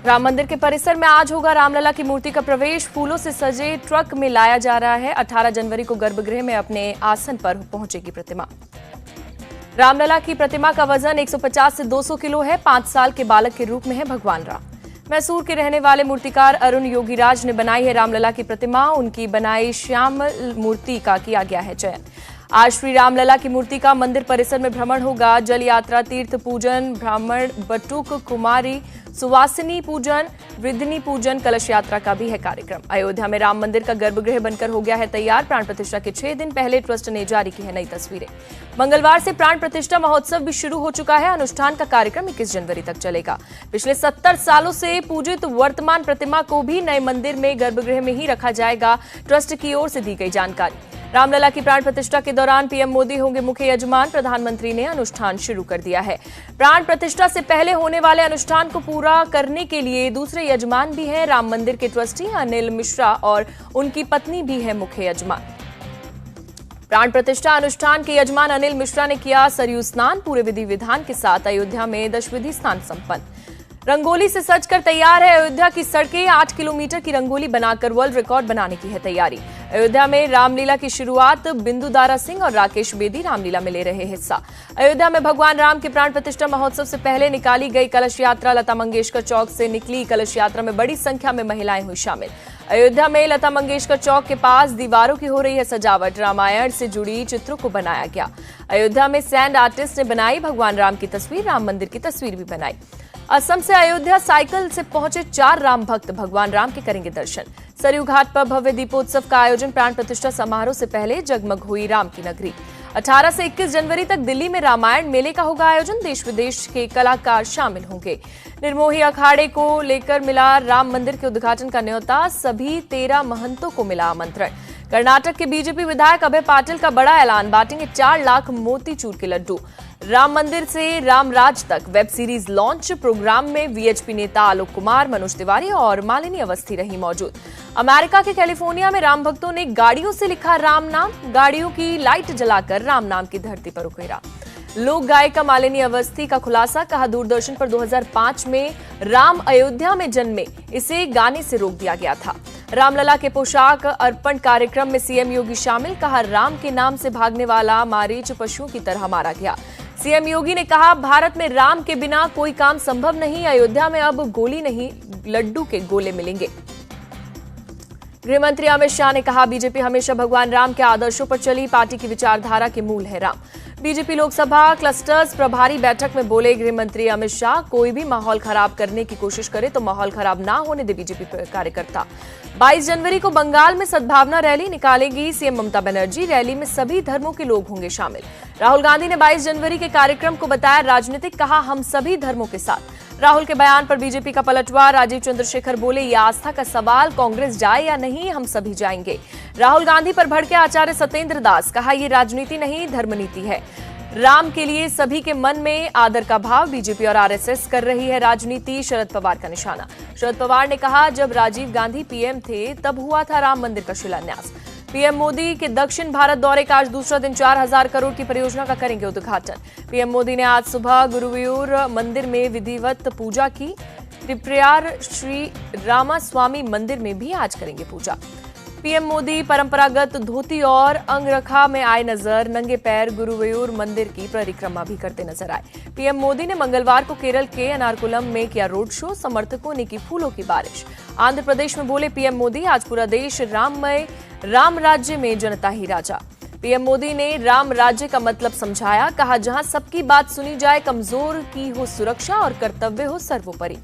राम मंदिर के परिसर में आज होगा रामलला की मूर्ति का प्रवेश। फूलों से सजे ट्रक में लाया जा रहा है। 18 जनवरी को गर्भगृह में अपने आसन पर पहुंचेगी प्रतिमा। रामलला की प्रतिमा का वजन 150 से 200 किलो है। 5 साल के बालक के रूप में है भगवान राम। मैसूर के रहने वाले मूर्तिकार अरुण योगीराज ने बनाई है रामलला की प्रतिमा। उनकी बनाई श्यामल मूर्ति का किया गया है चयन। आज श्री रामलला की मूर्ति का मंदिर परिसर में भ्रमण होगा। जल यात्रा, तीर्थ पूजन, ब्राह्मण बटुक, कुमारी सुवासिनी पूजन, वृद्धनी पूजन, कलश यात्रा का भी है कार्यक्रम। अयोध्या में राम मंदिर का गर्भगृह बनकर हो गया है तैयार। प्राण प्रतिष्ठा के 6 दिन पहले ट्रस्ट ने जारी की है नई तस्वीरें। मंगलवार से प्राण प्रतिष्ठा महोत्सव भी शुरू हो चुका है। अनुष्ठान का कार्यक्रम 21 जनवरी तक चलेगा। पिछले 70 सालों से पूजित वर्तमान प्रतिमा को भी नए मंदिर में गर्भगृह में ही रखा जाएगा। ट्रस्ट की ओर से दी गई जानकारी। रामलला की प्राण प्रतिष्ठा के दौरान पीएम मोदी होंगे मुख्य यजमान। प्रधानमंत्री ने अनुष्ठान शुरू कर दिया है। प्राण प्रतिष्ठा से पहले होने वाले अनुष्ठान को पूरा करने के लिए दूसरे यजमान भी हैं। राम मंदिर के ट्रस्टी अनिल मिश्रा और उनकी पत्नी भी है मुख्य यजमान। प्राण प्रतिष्ठा अनुष्ठान के यजमान अनिल मिश्रा ने किया सरयू स्नान। पूरे विधि विधान के साथ अयोध्या में दशविधि स्नान संपन्न। रंगोली से सजकर तैयार है अयोध्या की सड़कें। 8 किलोमीटर की रंगोली बनाकर वर्ल्ड रिकॉर्ड बनाने की है तैयारी। अयोध्या में रामलीला की शुरुआत बिंदु दारा सिंह और राकेश बेदी रामलीला में ले रहे हिस्सा। अयोध्या में भगवान राम के प्राण प्रतिष्ठा महोत्सव से पहले निकाली गई कलश यात्रा लता मंगेशकर चौक से निकली। कलश यात्रा में बड़ी संख्या में महिलाएं हुई शामिल। अयोध्या में लता मंगेशकर चौक के पास दीवारों की हो रही है सजावट। रामायण से जुड़ी चित्रों को बनाया गया। अयोध्या में सैंड आर्टिस्ट ने बनाई भगवान राम की तस्वीर। राम मंदिर की तस्वीर भी बनाई। असम से अयोध्या साइकिल से पहुंचे 4 राम भक्त भगवान राम के करेंगे दर्शन। सरयू घाट पर भव्य दीपोत्सव का आयोजन। प्राण प्रतिष्ठा समारोह से पहले जगमग हुई राम की नगरी। 18 से 21 जनवरी तक दिल्ली में रामायण मेले का होगा आयोजन। देश विदेश के कलाकार शामिल होंगे। निर्मोही अखाड़े को लेकर मिला राम मंदिर के उद्घाटन का न्योता। सभी 13 महंतों को मिला आमंत्रण। कर्नाटक के बीजेपी विधायक अभय पाटिल का बड़ा ऐलान। बांटेंगे 4 लाख मोतीचूर के लड्डू। राम मंदिर से रामराज तक वेब सीरीज लॉन्च। प्रोग्राम में वीएचपी नेता आलोक कुमार, मनोज तिवारी और मालिनी अवस्थी रही मौजूद। अमेरिका के कैलिफोर्निया में राम भक्तों ने गाड़ियों से लिखा राम नाम। गाड़ियों की लाइट जलाकर राम नाम की धरती पर उकेरा। लोक गायिका मालिनी अवस्थी का खुलासा। कहा दूरदर्शन पर 2005 में राम अयोध्या में जन्मे, इसे गाने से रोक दिया गया था। रामलला के पोशाक अर्पण कार्यक्रम में सीएम योगी शामिल। कहा राम के नाम से भागने वाला मारीच पशुओं की तरह मारा गया। सीएम योगी ने कहा भारत में राम के बिना कोई काम संभव नहीं। अयोध्या में अब गोली नहीं, लड्डू के गोले मिलेंगे। गृहमंत्री अमित शाह ने कहा बीजेपी हमेशा भगवान राम के आदर्शों पर चली। पार्टी की विचारधारा के मूल है राम। बीजेपी लोकसभा क्लस्टर्स प्रभारी बैठक में बोले गृहमंत्री अमित शाह, कोई भी माहौल खराब करने की कोशिश करे तो माहौल खराब ना होने दे बीजेपी कार्यकर्ता। 22 जनवरी को बंगाल में सद्भावना रैली निकालेगी सीएम ममता बनर्जी। रैली में सभी धर्मों के लोग होंगे शामिल। राहुल गांधी ने 22 जनवरी के कार्यक्रम को बताया राजनीतिक। कहा हम सभी धर्मों के साथ। राहुल के बयान पर बीजेपी का पलटवार। राजीव चंद्रशेखर बोले ये आस्था का सवाल, कांग्रेस जाए या नहीं हम सभी जाएंगे। राहुल गांधी पर भड़के आचार्य सत्येंद्र दास। कहा ये राजनीति नहीं धर्मनीति है। राम के लिए सभी के मन में आदर का भाव। बीजेपी और आरएसएस कर रही है राजनीति, शरद पवार का निशाना। शरद पवार ने कहा जब राजीव गांधी पीएम थे तब हुआ था राम मंदिर का शिलान्यास। पीएम मोदी के दक्षिण भारत दौरे का आज दूसरा दिन 4000 करोड़ की परियोजना का करेंगे उद्घाटन। पीएम मोदी ने आज सुबह गुरुवायूर मंदिर में विधिवत पूजा की। त्रिपुरार श्री रामास्वामी मंदिर में भी आज करेंगे पूजा। पीएम मोदी परंपरागत धोती और अंगरखा में आए नजर। नंगे पैर गुरुवायूर मंदिर की परिक्रमा भी करते नजर आए। पीएम मोदी ने मंगलवार को केरल के एर्नाकुलम में किया रोड शो। समर्थकों ने की फूलों की बारिश। आंध्र प्रदेश में बोले पीएम मोदी, आज पूरा देश राममय, राम राज्य में जनता ही राजा। पीएम मोदी ने राम राज्य का मतलब समझाया। कहा जहां सबकी बात सुनी जाए, कमजोर की हो सुरक्षा और कर्तव्य हो सर्वोपरि।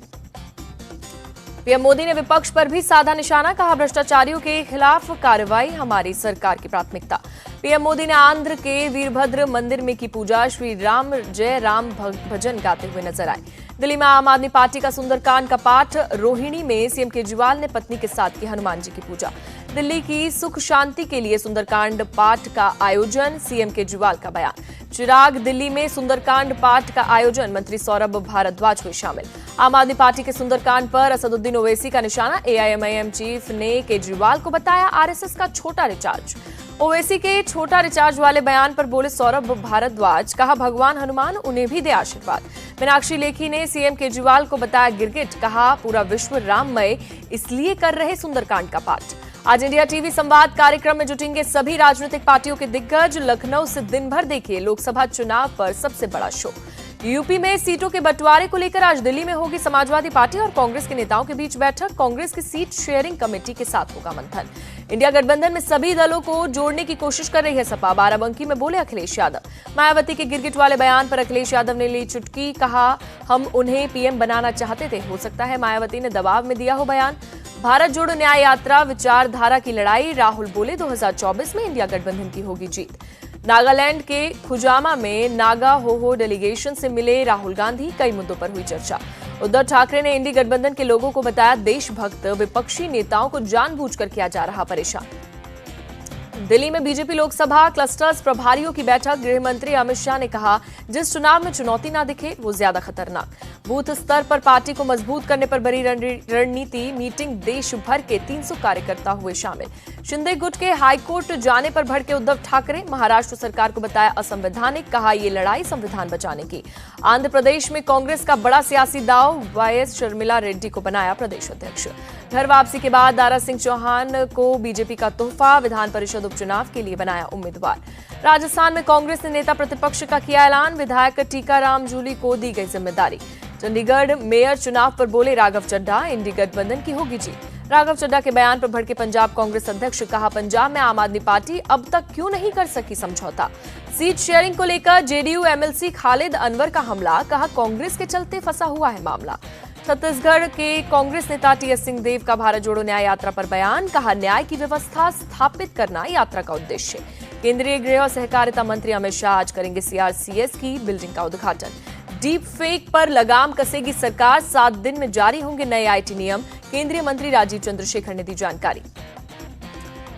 पीएम मोदी ने विपक्ष पर भी साधा निशाना। कहा भ्रष्टाचारियों के खिलाफ कार्रवाई हमारी सरकार की प्राथमिकता। पीएम मोदी ने आंध्र के वीरभद्र मंदिर में की पूजा। श्री राम जय राम भजन गाते हुए नजर आए। दिल्ली में आम आदमी पार्टी का सुंदरकांड का पाठ। रोहिणी में सीएम केजरीवाल ने पत्नी के साथ की हनुमान जी की पूजा। दिल्ली की सुख शांति के लिए सुंदरकांड पाठ का आयोजन। सीएम केजरीवाल का बयान। चिराग दिल्ली में सुंदरकांड पाठ का आयोजन। मंत्री सौरभ भारद्वाज हुए शामिल। आम आदमी पार्टी के सुंदरकांड पर असदुद्दीन ओवैसी का निशाना। एआईएमआईएम चीफ ने केजरीवाल को बताया आरएसएस का छोटा रिचार्ज। ओवैसी के छोटा रिचार्ज वाले बयान पर बोले सौरभ भारद्वाज, कहा भगवान हनुमान उन्हें भी दे आशीर्वाद। मीनाक्षी लेखी ने सीएम केजरीवाल को बताया गिरगिट, कहा पूरा विश्व राममय इसलिए कर रहे सुंदरकांड का पाठ। आज इंडिया टीवी संवाद कार्यक्रम में जुटेंगे सभी राजनीतिक पार्टियों के दिग्गज। लखनऊ से दिन भर देखिए लोकसभा चुनाव पर सबसे बड़ा शो। यूपी में सीटों के बंटवारे को लेकर आज दिल्ली में होगी समाजवादी पार्टी और कांग्रेस के नेताओं के बीच बैठक। कांग्रेस की सीट शेयरिंग कमेटी के साथ होगा मंथन। इंडिया गठबंधन में सभी दलों को जोड़ने की कोशिश कर रही है सपा। बाराबंकी में बोले अखिलेश यादव। मायावती के गिरगिट वाले बयान पर अखिलेश यादव ने ली चुटकी, कहा हम उन्हें पीएम बनाना चाहते थे, हो सकता है मायावती ने दबाव में दिया हो बयान। भारत जोड़ो न्याय यात्रा विचारधारा की लड़ाई, राहुल बोले 2024 में इंडिया गठबंधन की होगी जीत। नागालैंड के खुजामा में नागा हो डेलीगेशन से मिले राहुल गांधी, कई मुद्दों पर हुई चर्चा। उद्धव ठाकरे ने इंडी गठबंधन के लोगों को बताया देशभक्त, विपक्षी नेताओं को जानबूझकर किया जा रहा परेशान। दिल्ली में बीजेपी लोकसभा क्लस्टर्स प्रभारियों की बैठक। गृह मंत्री अमित शाह ने कहा जिस चुनाव में चुनौती ना दिखे वो ज्यादा खतरनाक। बूथ स्तर पर पार्टी को मजबूत करने पर बड़ी रणनीति। मीटिंग देश भर के 300 कार्यकर्ता हुए शामिल। शिंदे गुट के हाईकोर्ट जाने पर भड़के उद्धव ठाकरे, महाराष्ट्र सरकार को बताया असंवैधानिक, कहा ये लड़ाई संविधान बचाने की। आंध्र प्रदेश में कांग्रेस का बड़ा सियासी दाव, वाईएस शर्मिला रेड्डी को बनाया प्रदेश अध्यक्ष। घर वापसी के बाद दारा सिंह चौहान को बीजेपी का तोहफा, विधान परिषद उपचुनाव के लिए बनाया उम्मीदवार। राजस्थान में कांग्रेस ने नेता प्रतिपक्ष का किया ऐलान, विधायक टीकाराम जूली को दी गई जिम्मेदारी। चंडीगढ़ मेयर चुनाव पर बोले राघव चड्ढा, इंडी गठबंधन की होगी जीत। राघव चड्ढा के बयान पर भड़के पंजाब कांग्रेस अध्यक्ष, कहा पंजाब में आम आदमी पार्टी अब तक क्यों नहीं कर सकी समझौता। सीट शेयरिंग को लेकर जेडीयू एमएलसी खालिद अनवर का हमला, कहा कांग्रेस के चलते फंसा हुआ है मामला। छत्तीसगढ़ के कांग्रेस नेता टीएस सिंहदेव का भारत जोड़ो न्याय यात्रा पर बयान, कहा न्याय की व्यवस्था स्थापित करना यात्रा का उद्देश्य। केंद्रीय गृह और सहकारिता मंत्री अमित शाह आज करेंगे सीआरसीएस की बिल्डिंग का उद्घाटन। डीप फेक पर लगाम कसेगी सरकार, 7 दिन में जारी होंगे नए आईटी नियम। केंद्रीय मंत्री राजीव चंद्रशेखर ने दी जानकारी।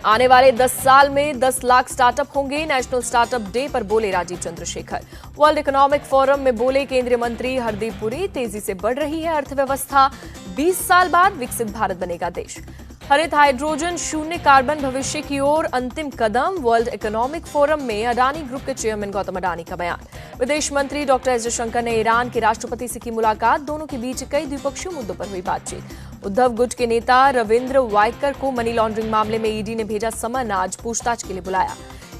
आने वाले 10 साल में 10 लाख स्टार्टअप होंगे, नेशनल स्टार्टअप डे पर बोले Rajeev Chandrasekhar. World economic forum में बोले केंद्रीय मंत्री हरदीप पुरी, तेजी से बढ़ रही है अर्थव्यवस्था, 20 साल बाद विकसित भारत बनेगा देश। हरित हाइड्रोजन शून्य कार्बन भविष्य की ओर अंतिम कदम, वर्ल्ड इकोनॉमिक फोरम में अडानी ग्रुप के चेयरमैन गौतम अडानी का बयान। विदेश मंत्री डॉक्टर एस जयशंकर ने ईरान के राष्ट्रपति से की मुलाकात, दोनों के बीच कई द्विपक्षीय मुद्दों पर हुई बातचीत। उद्धव गुट के नेता रविंद्र वायकर को मनी लॉन्ड्रिंग मामले में ईडी ने भेजा समन, आज पूछताछ के लिए बुलाया।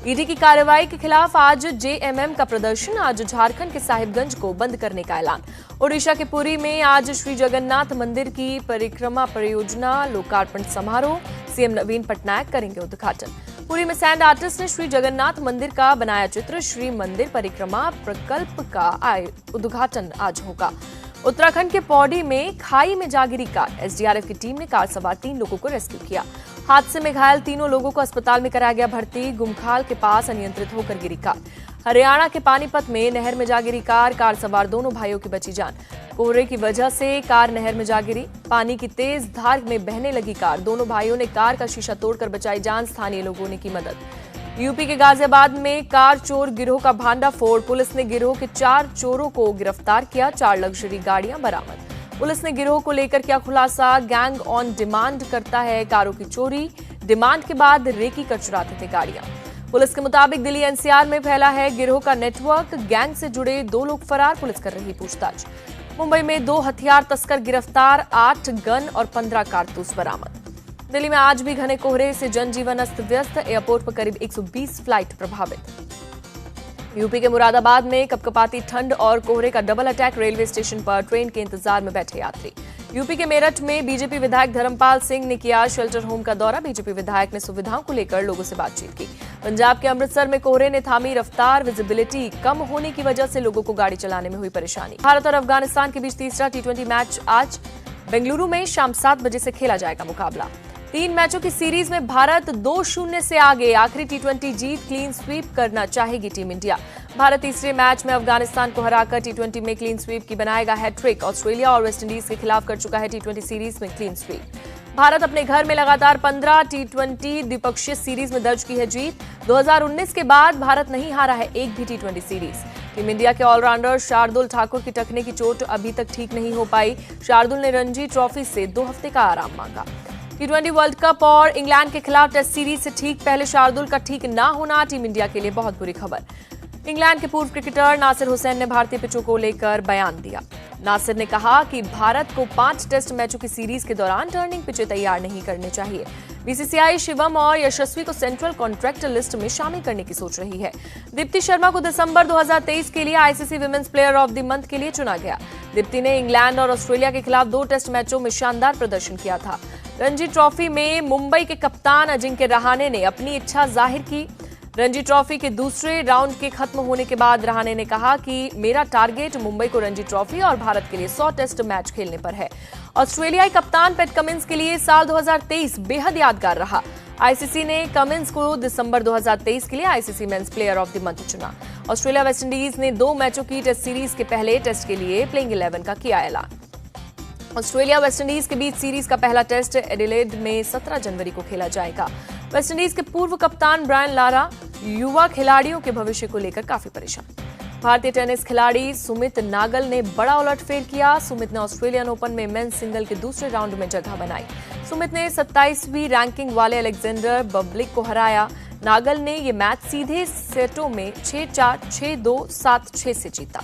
ईडी की कार्रवाई के खिलाफ आज जेएमएम का प्रदर्शन, आज झारखंड के साहिबगंज को बंद करने का ऐलान। ओडिशा के पुरी में आज श्री जगन्नाथ मंदिर की परिक्रमा परियोजना लोकार्पण समारोह, सीएम नवीन पटनायक करेंगे उद्घाटन। पुरी में सैंड आर्टिस्ट ने श्री जगन्नाथ मंदिर का बनाया चित्र, श्री मंदिर परिक्रमा प्रकल्प का उद्घाटन आज होगा। उत्तराखंड के पौड़ी में खाई में जा गिरी कार, एसडीआरएफ की टीम ने कार सवार 3 लोगों को रेस्क्यू किया। हादसे में घायल 3 लोगों को अस्पताल में कराया गया भर्ती, गुमखाल के पास अनियंत्रित होकर गिरी कार। हरियाणा के पानीपत में नहर में जा गिरी कार सवार 2 भाइयों की बची जान। कोहरे की वजह से कार नहर में जा गिरी, पानी की तेज धार में बहने लगी कार, 2 भाइयों ने कार का शीशा तोड़कर बचाई जान, स्थानीय लोगों ने की मदद। यूपी के गाजियाबाद में कार चोर गिरोह का भांडाफोड़, पुलिस ने गिरोह के 4 चोरों को गिरफ्तार किया, 4 लग्जरी गाड़ियां बरामद। पुलिस ने गिरोह को लेकर किया खुलासा, गैंग ऑन डिमांड करता है कारों की चोरी, डिमांड के बाद रेकी कर चुराते थे गाड़ियां। पुलिस के मुताबिक दिल्ली एनसीआर में फैला है गिरोह का नेटवर्क, गैंग से जुड़े 2 लोग फरार, पुलिस कर रही पूछताछ। मुंबई में 2 हथियार तस्कर गिरफ्तार, 8 गन और 15 कारतूस बरामद। दिल्ली में आज भी घने कोहरे से जनजीवन अस्त व्यस्त, एयरपोर्ट पर करीब 120 फ्लाइट प्रभावित। यूपी के मुरादाबाद में कपकपाती ठंड और कोहरे का डबल अटैक, रेलवे स्टेशन पर ट्रेन के इंतजार में बैठे यात्री। यूपी के मेरठ में बीजेपी विधायक धर्मपाल सिंह ने किया शेल्टर होम का दौरा, बीजेपी विधायक ने सुविधाओं को लेकर लोगों से बातचीत की। पंजाब के अमृतसर में कोहरे ने थामी रफ्तार, विजिबिलिटी कम होने की वजह से लोगों को गाड़ी चलाने में हुई परेशानी। भारत और अफगानिस्तान के बीच तीसरा T20 मैच आज बेंगलुरु में शाम 7 बजे से खेला जाएगा मुकाबला। 3 मैचों की सीरीज में भारत 2-0 से आगे, आखिरी T20 जीत क्लीन स्वीप करना चाहेगी टीम इंडिया। भारत तीसरे मैच में अफगानिस्तान को हराकर T20 में क्लीन स्वीप की बनाएगा हैट्रिक। ऑस्ट्रेलिया और वेस्टइंडीज के खिलाफ कर चुका है T20 सीरीज में क्लीन स्वीप। भारत अपने घर में लगातार 15 T20 द्विपक्षीय सीरीज में दर्ज की है जीत। 2019 के बाद भारत नहीं हारा है एक भी T20 सीरीज। टीम इंडिया के ऑलराउंडर शार्दुल ठाकुर की टखने की चोट अभी तक ठीक नहीं हो पाई। शार्दुल ने रणजी ट्रॉफी से 2 हफ्ते का आराम मांगा। T20 वर्ल्ड कप और इंग्लैंड के खिलाफ टेस्ट सीरीज से ठीक पहले शार्दुल का ठीक ना होना टीम इंडिया के लिए बहुत बुरी खबर। इंग्लैंड के पूर्व क्रिकेटर नासिर हुसैन ने भारतीय पिचों को लेकर बयान दिया। नासिर ने कहा कि भारत को 5 टेस्ट मैचों की सीरीज के दौरान टर्निंग पिचें तैयार नहीं करने चाहिए। बीसीसीआई शिवम और यशस्वी को सेंट्रल कॉन्ट्रैक्टर लिस्ट में शामिल करने की सोच रही है। दीप्ति शर्मा को दिसंबर 2023 के लिए ICC women's player of the month के लिए चुना गया। दीप्ति ने इंग्लैंड और ऑस्ट्रेलिया के खिलाफ 2 टेस्ट मैचों में शानदार प्रदर्शन किया था। रणजी ट्रॉफी में मुंबई के कप्तान अजिंक्य रहाणे ने अपनी इच्छा जाहिर की। रणजी ट्रॉफी के दूसरे राउंड के खत्म होने के बाद रहाणे ने कहा कि मेरा टारगेट मुंबई को रणजी ट्रॉफी और भारत के लिए 100 टेस्ट मैच खेलने पर है। ऑस्ट्रेलियाई कप्तान पैट कमिंस के लिए साल 2023 बेहद यादगार रहा। आईसीसी ने कमिंस को दिसंबर 2023 के लिए ICC men's player of the month चुना। ऑस्ट्रेलिया वेस्टइंडीज ने 2 मैचों की टेस्ट सीरीज के पहले टेस्ट के लिए प्लेइंग 11 का किया ऐलान। ऑस्ट्रेलिया वेस्टइंडीज के बीच सीरीज का पहला टेस्ट एडिलेड में 17 जनवरी को खेला जाएगा। वेस्टइंडीज के पूर्व कप्तान ब्रायन लारा युवा खिलाड़ियों के भविष्य को लेकर काफी परेशान। भारतीय टेनिस खिलाड़ी सुमित नागल ने बड़ा उलटफेर किया। सुमित ने ऑस्ट्रेलियन ओपन में मेंस सिंगल के दूसरे राउंड में जगह बनाई। सुमित ने 27वीं रैंकिंग वाले अलेक्जेंडर बब्लिक को हराया। नागल ने ये मैच सीधे सेटों में 6-4, 6-2, 7-6 से जीता।